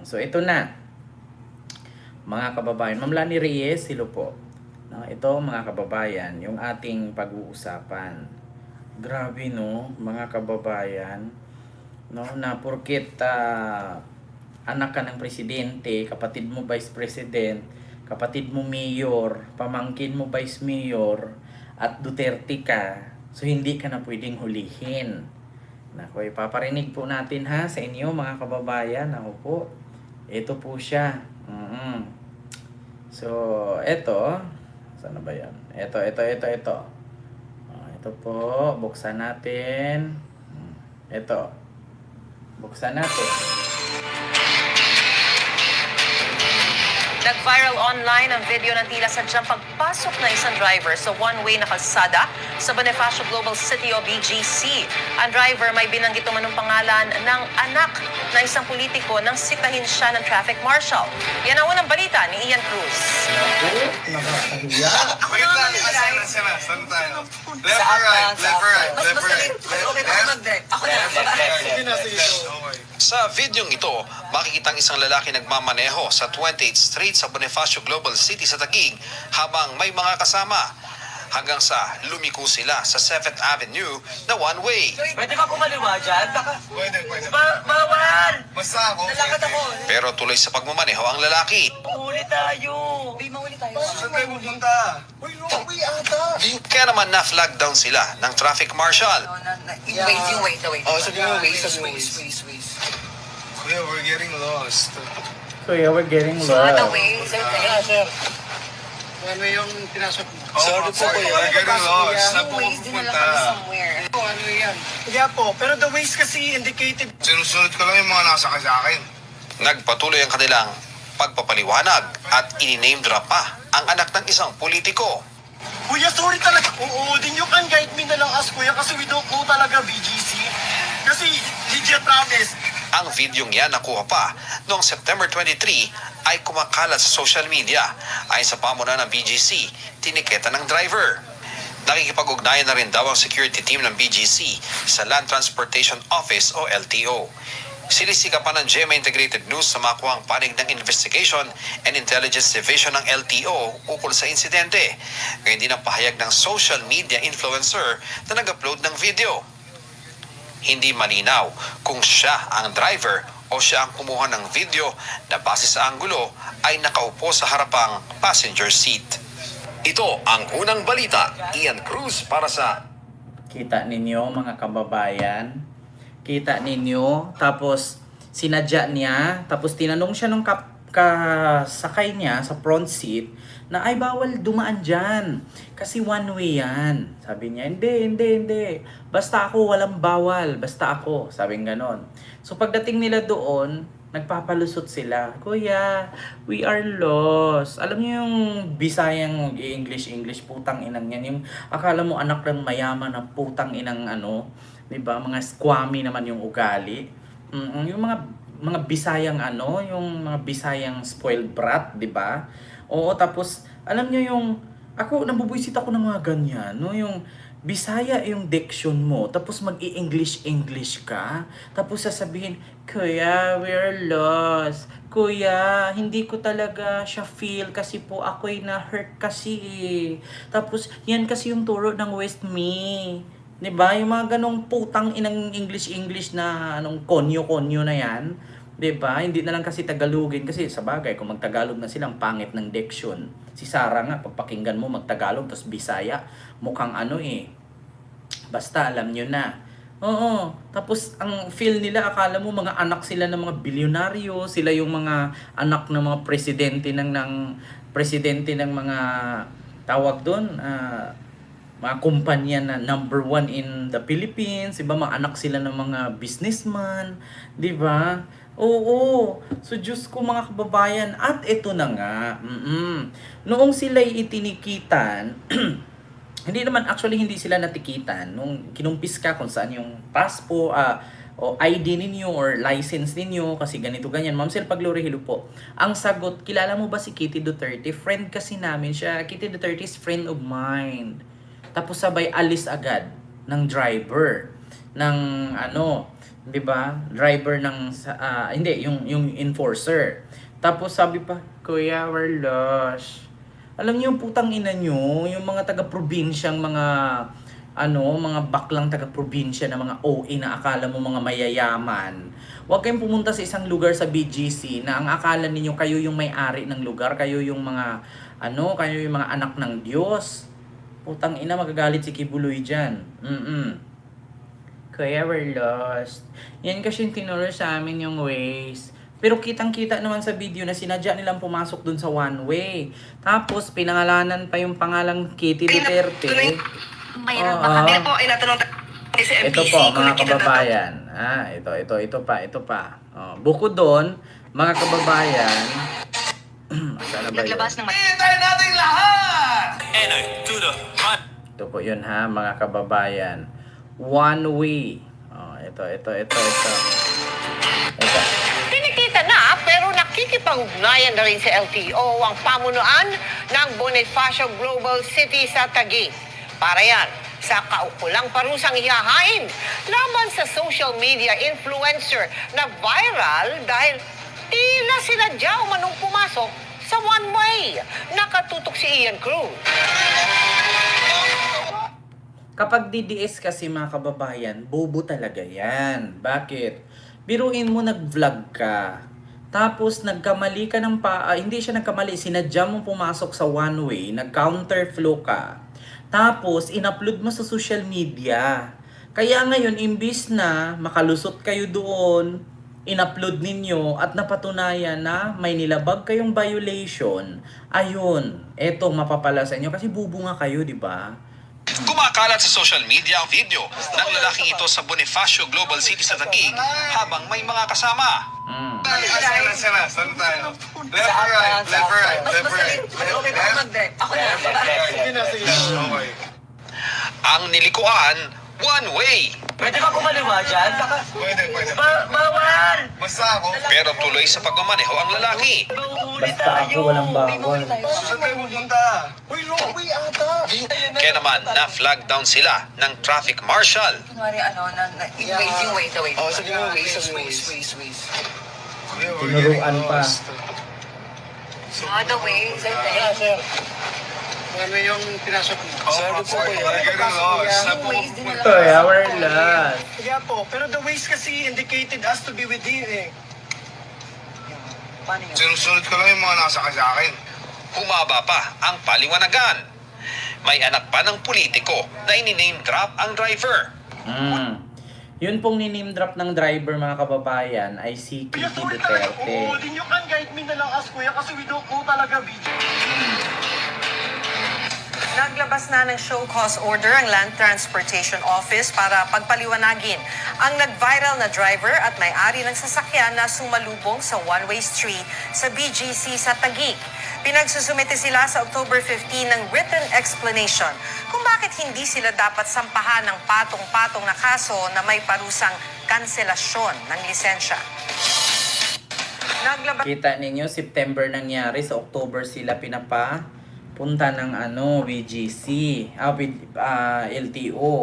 So ito na, mga kababayan. Ma'am Lani Reyes, hello po. No, ito mga kababayan, yung ating pag-uusapan. Grabe no, mga kababayan, no, na porket anak ka ng presidente, kapatid mo vice president, kapatid mo mayor, pamangkin mo vice mayor, at Duterte ka, so hindi ka na pwedeng hulihin. Nako, ipaparinig po natin ha sa inyo mga kababayan. Ako po, ito po siya. So, ito, saan na ba yan? Ito. Ito po, buksan natin. Ito, buksan natin. Nag-viral online ang video ng tila sadyang pagpasok ng isang driver sa one-way na kalsada sa Bonifacio Global City o BGC. Ang driver may binanggit umanong pangalan ng anak ng isang politiko nang sitahin siya ng traffic marshal. Yan ang unang balita ni Ian Cruz. Nakakahiya. Wait lang, sila. Saan tayo? Left or right? Left or right? Left or right? Sa videong ito, makikita ang isang lalaki nagmamaneho sa 28th Street sa Bonifacio Global City sa Taguig habang may mga kasama hanggang sa lumiko sila sa 7th Avenue na one-way. Pwede ka kumaliwa dyan? Baka... Pwede. Bawal! Basta ako. Nalakad ako. Pero tuloy sa pagmamaneho ang lalaki. Mahuli tayo. May mahuli tayo. Saan tayo pupunta? Uy, wrong ata. Kaya naman na-flag down sila ng traffic marshal. Wait. Oh, sabi mo, waste. Kuya, we're getting lost. Kuya, we're getting lost. Sir. Ano yung pinasok mo? Sorry po, kuya. We're getting lost. Saan po pupunta? Ano yan? Kaya po, pero the ways kasi indicated. Sinusunod ko lang yung mga nakasakay sa akin. Nagpatuloy ang kanilang pagpapaliwanag at ini-name drop pa ang anak ng isang politiko. Kuya, sorry talaga. Oo, then you can guide me na lang as kuya kasi we don't know talaga BGC. Kasi, legit promise. Ang videong yan nakuha pa noong September 23 ay kumakalat sa social media. Ayon sa pamunuan ng BGC, tiniketa ng driver. Nakikipag-ugnayan na rin daw ang security team ng BGC sa Land Transportation Office o LTO. Sinisika pa ng GMA Integrated News sa makuhang panig ng Investigation and Intelligence Division ng LTO ukol sa insidente. Ngayon din ang pahayag ng social media influencer na nag-upload ng video. Hindi malinaw kung siya ang driver o siya ang kumuha ng video na base sa anggulo ay nakaupo sa harapang passenger seat. Ito ang unang balita. Ian Cruz para sa... Kita ninyo mga kababayan. Kita ninyo. Tapos sinadya niya. Tapos tinanong siya nung kasakay niya sa front seat na ay bawal dumaan dyan. Kasi one way yan. Sabi niya, hindi. Basta ako, walang bawal. Basta ako. Sabi nga ganon. So pagdating nila doon, nagpapalusot sila. Kuya, we are lost. Alam niyo yung Bisayang English, putang inang yan. Yung akala mo anak ng mayaman na putang inang ano, 'di ba? Mga squammy naman yung ugali. Yung mga Bisayang ano, yung mga Bisayang spoiled brat, 'di ba? Oo, tapos alam niyo yung ako nabubuisit ako ng mga ganyan, no? Yung Bisaya yung diction mo, tapos mag-i-English ka, tapos sasabihin, Kuya, we're lost. Kuya, hindi ko talaga siya feel kasi po ako'y na-hurt kasi. Tapos, yan kasi yung turo ng West Me. 'Di ba? Yung mga ganong putang inang English na anong konyo na yan. 'Di ba? Hindi na lang kasi Tagalogin kasi sa bagay kung magtagalog na silang pangit ng diction. Si Sarah nga pagpakinggan mo magtagalog tapos Bisaya, mukhang ano basta alam nyo na. Oo. Tapos ang feel nila akala mo mga anak sila ng mga bilyonaryo, sila yung mga anak ng mga presidente ng mga tawag doon, mga kumpanya na number 1 in the Philippines, diba? Mga anak sila ng mga businessman, diba? Oo. So, Diyos ko mga kababayan, at ito na nga, noong sila'y itinikitan, hindi sila natikitan, nung kinumpis ka kung saan yung passport, o ID ninyo or license ninyo kasi ganito ganyan. Ma'am Sir Paglore, hello po. Ang sagot, kilala mo ba si Kitty Duterte? Friend kasi namin siya. Kitty Duterte is friend of mine. Tapos sabay alis agad ng driver ng 'Di ba? Driver ng hindi, yung enforcer. Tapos sabi pa, "Kuya, we're lost." Alam niyo yung putang ina niyo, yung mga taga-probinsyang mga baklang taga-probinsya na mga OA na akala mo mga mayayaman. Huwag kayong pumunta sa isang lugar sa BGC na ang akala ninyo kayo yung may-ari ng lugar, kayo yung kayo yung mga anak ng Diyos. Putang ina, magagalit si Kibuloy diyan. Kaya we're lost. Yan kasi yung tinuro sa amin yung ways. Pero kitang-kita naman sa video na sinadya nilang pumasok dun sa one way. Tapos pinangalanan pa yung pangalang Kitty Duterte. Mayroon ba kami po ay natanong sa MPC? Ito po mga kababayan. Ito pa. Bukod doon, mga kababayan, saan na ba yun? Naglabas ng Hintayin natin lahat! Ito po yun ha, mga kababayan. One way. Ito. Tinikita na pero nakikipag-ugnayan na rin sa LTO ang pamunuan ng Bonifacio Global City sa Taguig. Para yan sa kaukulang parusang ihahain laban sa social media influencer na viral dahil tila sinadya umanong pumasok sa one way. Nakatutok si Ian Cruz. Kapag DDS kasi mga kababayan, bobo talaga yan. Bakit? Biruin mo nag-vlog ka. Tapos nagkamali ka ng hindi siya nagkamali, sinadya mo pumasok sa one way, nag-counterflow ka. Tapos in-upload mo sa social media. Kaya ngayon, imbis na makalusot kayo doon, in-upload ninyo at napatunayan na may nilabag kayong violation, ayun, eto mapapala sa inyo kasi bubo nga kayo, di ba? Kumakalat sa social media ang video ng lalaking ito sa Bonifacio Global City sa Taguig habang may mga kasama. Sira. Saan tayo? Left or right? Left or right? Left or right? Ako na. Okay. Ang nilikuan, one way. Pwede ba kumaliwa dyan? Pwede. Bawal! Basta ako. Pero tuloy sa pagmamaneho ang lalaki. Basta ako walang bawal. Saan tayo pupunta? Uy, long way ata. Kaya naman, na-flag down sila ng traffic marshal. Kunwari yung way, the way. Oh, sige nga. Ways. Tinuruan pa. The way. Yeah, sir. Ano yung pinasok mo? Sabi po ko yan. Ganun o. Saan po pupunta? Ito, our last. Kaya po, pero the ways kasi indicated us to be within eh. Paano yun? Sinusunod ko lang yung mga nakasakay sa akin. Humaba pa ang paliwanagan. May anak pa ng politiko na ini-name drop ang driver. Yun pong niname drop ng driver mga kababayan ay si Kuya, Kitty sorry talaga. Duterte. Din you can guide me na lang as kuya kasi we don't know talaga video. Naglabas na ng show cause order ang Land Transportation Office para pagpaliwanagin ang nag-viral na driver at may-ari ng sasakyan na sumalubong sa one-way street sa BGC sa Taguig. Pinagsusumite sila sa October 15 ng written explanation kung bakit hindi sila dapat sampahan ng patong-patong na kaso na may parusang kanselasyon ng lisensya. Naglabas Kita ninyo, September nangyari, sa October sila punta ng BGC, LTO.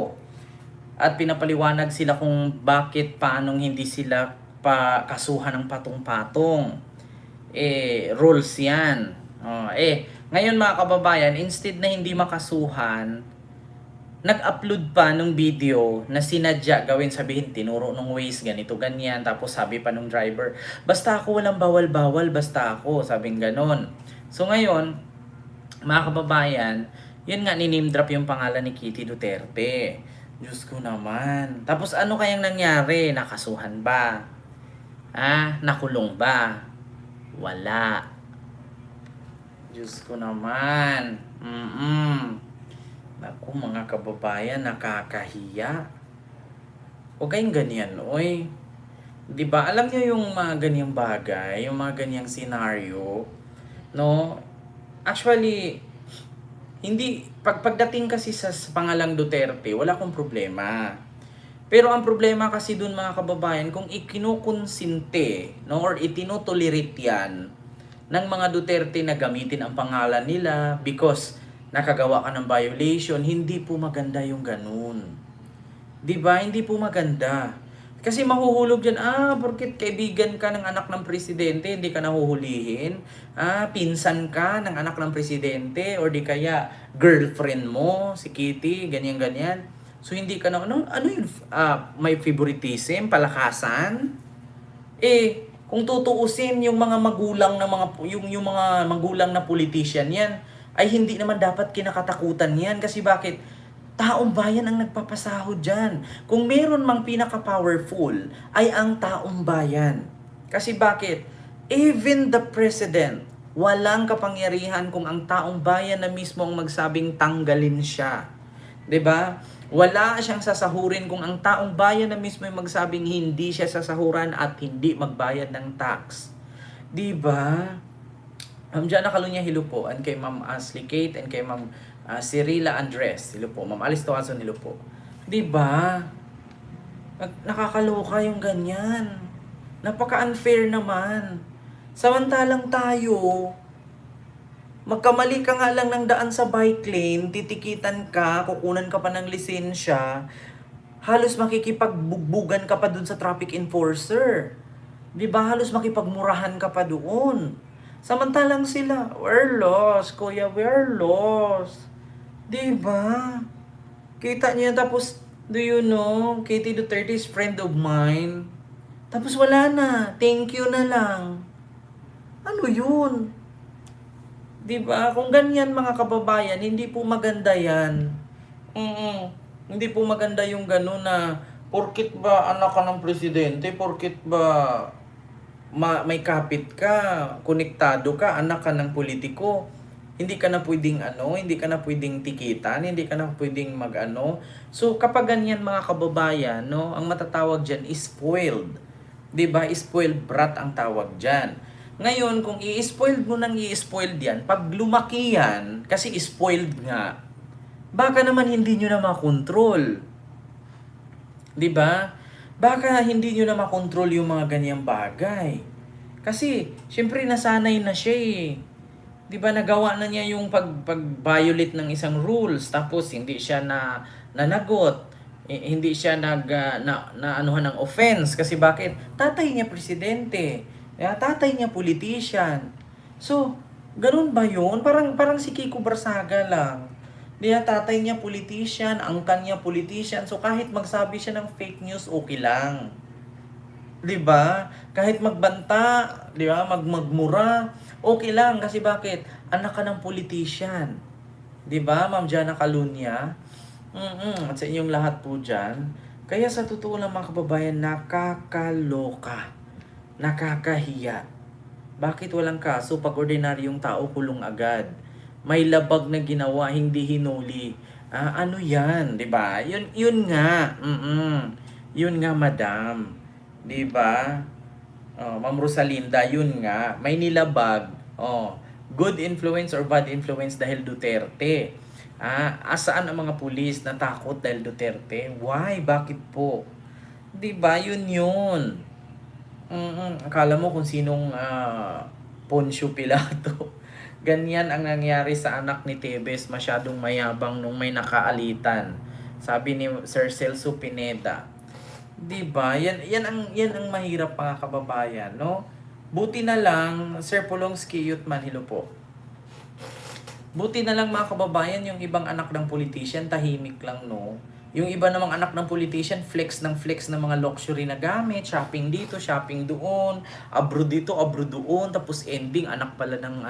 At pinapaliwanag sila kung bakit paanong hindi sila kasuhan ng patong-patong. Rules yan. Ngayon mga kababayan, instead na hindi makasuhan, nag-upload pa ng video na sinadya gawin, sabihin, tinuro nung Waze, ganito, ganyan. Tapos sabi pa nung driver, basta ako, walang bawal-bawal, basta ako. Sabing ganon. So ngayon, mga kababayan, yun nga, ni-name drop yung pangalan ni Kitty Duterte. Diyos ko naman. Tapos ano kayang nangyari? Nakasuhan ba? Nakulong ba? Wala. Diyos ko naman. Naku, mga kababayan, nakakahiya. Huwag kayong ganyan, oy. Diba? Alam niyo yung mga ganyang bagay, yung mga ganyang senaryo, no? Actually, hindi, pagdating kasi sa pangalang Duterte, wala akong problema. Pero ang problema kasi dun mga kababayan, kung ikinukonsinte, no, or itinutolerate yan ng mga Duterte na gamitin ang pangalan nila because nakagawa ka ng violation, hindi po maganda yung ganun. Diba? Hindi po maganda. Kasi mahuhulog dyan, porkit kaibigan ka ng anak ng presidente, hindi ka nahuhulihin. Pinsan ka ng anak ng presidente, or di kaya girlfriend mo, si Kitty, ganyan-ganyan. So hindi ka na, ano yun, may favoritism, palakasan? Kung tutuusin yung mga magulang na yung mga magulang na politician yan, ay hindi naman dapat kinakatakutan yan. Kasi bakit? Taong bayan ang nagpapasahod dyan. Kung meron mang pinaka-powerful, ay ang taong bayan. Kasi bakit? Even the president, walang kapangyarihan kung ang taong bayan na mismo ang magsabing tanggalin siya. 'Di ba? Wala siyang sasahurin kung ang taong bayan na mismo ay magsabing hindi siya sasahuran at hindi magbayad ng tax. 'Di ba? Diyan nakalunya hilo po, and kay Ma'am Ashley Kate, and kay Ma'am Cirila Andres, hilo po, Ma'am Alice Toason, hilo po. 'Di ba? Nakakaloka yung ganyan. Napaka-unfair naman. Samantalang tayo, magkamali ka nga lang ng daan sa bike lane, titikitan ka, kukunan ka pa ng lisensya, halos makikipagbugbugan ka pa dun sa traffic enforcer. 'Di ba? Halos makipagmurahan ka pa doon. Samantalang sila, we're lost, kuya, we're lost. 'Di ba? Kita niyo, tapos, do you know, Katie Duterte is friend of mine. Tapos wala na, thank you na lang. Ano yun? 'Di ba? Kung ganyan mga kababayan, hindi po maganda yan. Hindi po maganda yung gano'n na porkit ba anak ka ng presidente, porkit ba may kapit ka, konektado ka, anak ka ng politiko, hindi ka na pwedeng hindi ka na pwedeng tikitan, hindi ka na pwedeng So kapag ganyan mga kababayan, no, ang matatawag diyan is spoiled. 'Di ba? Spoiled brat ang tawag diyan. Ngayon, kung i-spoiled mo nang i-spoiled yan, pag lumaki yan, kasi spoiled nga, baka naman hindi nyo na makontrol. 'Di ba? Baka hindi nyo na makontrol yung mga ganyang bagay. Kasi, syempre nasanay na siya eh. 'Di ba, nagawa na niya yung pag-violate ng isang rules, tapos hindi siya nanagot. Hindi siya naanuhan ng offense. Kasi bakit? Tatay niya presidente. Tatay niya politician. So, ganun ba yun? Parang si Kiko Barsaga lang. Tatay niya politician, angkan niya politician. So, kahit magsabi siya ng fake news, okay lang. 'Di ba? Kahit magbanta, 'di ba? Magmura, okay lang. Kasi bakit? Anak ka ng politician. 'Di ba, Ma'am Jana Calunya? At sa inyong lahat po dyan. Kaya sa totoo lang mga kababayan, nakakaloka. Nakakahiya. Bakit walang kaso pag ordinaryong tao kulong agad? May labag na ginawa, hindi hinuli. Ano yan, 'di ba? Yun nga. Yun nga, madam. 'Di ba? Ma'am Rosalinda, yun nga. May nilabag. Good influence or bad influence dahil Duterte. Asaan ang mga pulis na takot dahil Duterte? Why? Bakit po? 'Di ba? Yun. Akala mo kung sinong Poncio Pilato. Ganyan ang nangyari sa anak ni Tebes, masyadong mayabang nung may nakaalitan. Sabi ni Sir Celso Pineda. 'Di ba? Yan ang mahirap mga kababayan, no? Buti na lang, Sir Polongski Yutman, hilo po. Buti na lang mga kababayan, yung ibang anak ng politician, tahimik lang, no? Yung iba namang anak ng politician, flex ng mga luxury na gamit, shopping dito, shopping doon, abroad dito, abroad doon, tapos ending, anak pala ng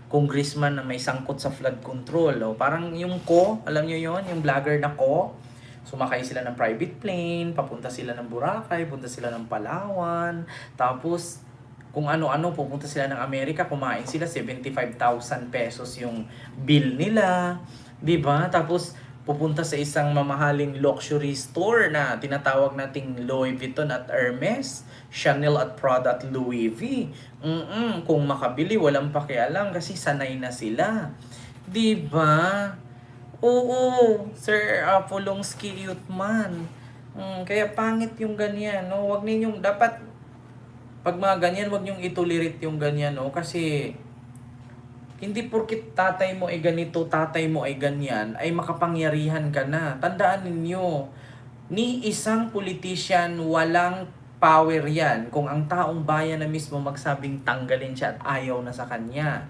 congressman na may sangkot sa flood control. Parang yung alam nyo yon, yung vlogger na sumakay sila ng private plane, papunta sila ng Boracay, punta sila ng Palawan, tapos kung ano-ano, pupunta sila ng Amerika, kumain sila, 75,000 pesos yung bill nila, 'di ba? Tapos pupunta sa isang mamahaling luxury store na tinatawag nating Louis Vuitton at Hermes, Chanel at Prada at Louis V. Kung makabili, walang pakialam kasi sanay na sila. 'Di ba? Oo, Sir Polongski Yutman. Kaya pangit yung ganyan, no? Wag ninyong dapat pag mga ganyan, wag ninyong itolerate yung ganyan, no? Kasi hindi porkit tatay mo ay ganito, tatay mo ay ganyan, ay makapangyarihan ka na. Tandaan ninyo, Ni isang politician, walang power yan kung ang taong bayan na mismo magsabing tanggalin siya at ayaw na sa kanya.